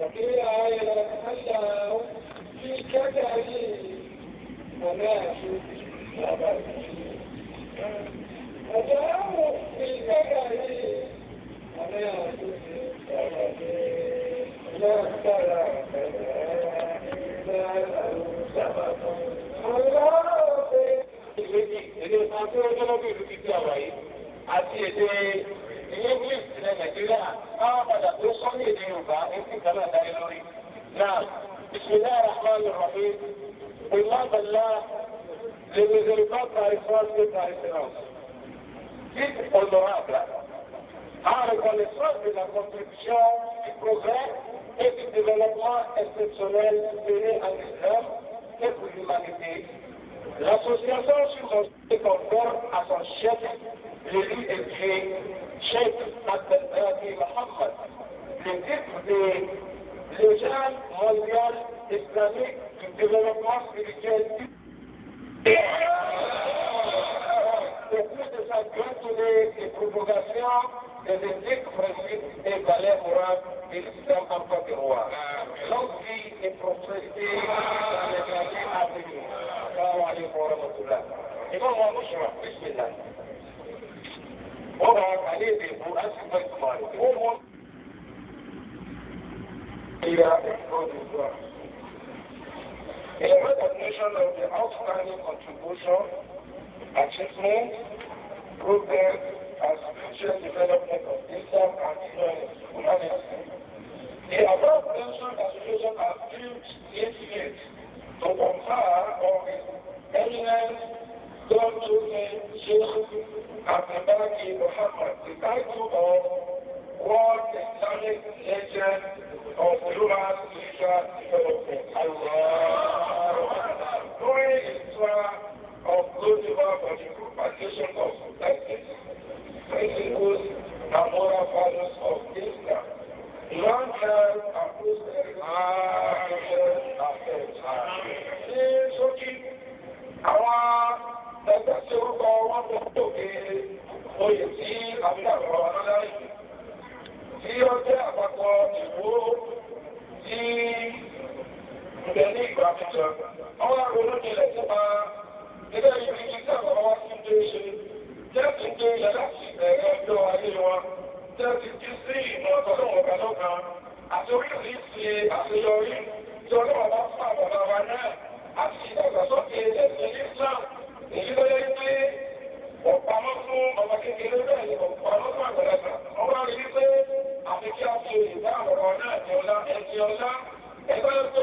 وقيل يتحلى في كدره وناس وجاءوا في كدره وناس لا ترى àti èdè English ilẹ̀ Nàìjíríà káwọn padà tó sọ ní èdè Yorùbá ẹ̀sìn kan náà dáyé lórí. Náà Bismillahir Rahmanir Rahim ìlànà le miséricorde par exemple par excellence. Dites honorable en reconnaissance de la contribution du progrès et du développement exceptionnel mené en Islam et pour l'humanité. L'association se conforme à son chef, l'élu de Dieu, Cheikh Abdelhadi Mohammed, le titre de légende mondiale islamique du développement spirituel. Depuis de sa gratuité et propagation des éthiques, principes et valeurs morales de l'islam en Côte d'Ivoire. Longue vie et prospérité dans les années à venir. Assalamu alaikum wa rahmatullah. Imam wa Bushra, bismillah. وضع عليه بمؤسس الإسلام وهو إلى إحراز الإسلام. In recognition of the outstanding contribution, achievement, progress, and spiritual development of Islam and humanity, the above mentioned association has built its faith to confer on His eminence God-chosen Sheikh Abdelhadi Mohammed, the title of World Islamic Legend of Human Spiritual Development. During his tour of global for the propagation of ethics, principles, and moral values of Islam, long time and prosperity ní sókí àwọn ẹgbẹ́ tí orúkọ wọn tó tóbi oyè tí àbúrò ọlọ́láyé tí ó jẹ́ àpapọ̀ ìwó tí ìbẹ̀ ní ìgbà pẹ̀tọ̀. Àwọn akọ̀ọ́lọ́ nílẹ̀ tí máa ilé ìbí kí sábà wá sí ilé ṣe jẹ́ ti ń gbé ilẹ̀ láti bẹ̀rẹ̀ ọjọ́ ayé wọn jẹ́ ti jí sí ìmọ̀ ọ̀tọ̀lọ́wọ̀ ọ̀gá lọ́gán àti oríṣiríṣi àṣeyọrí tí ọlọ́wọ́ bá fún àbàbà wa náà àti ìdàgbàsókè ẹ̀sìn Islam èyí ló yẹ pé ọ̀pamọ́ fún ọmọ kékeré bẹ́ẹ̀ ni ọ̀pamọ́ fún àgbàlagbà. Wọ́n wá rí pé àfi kí a fi ìdá ọ̀rọ̀ náà ní ọlá ẹni ọlá ẹgbẹ́ tó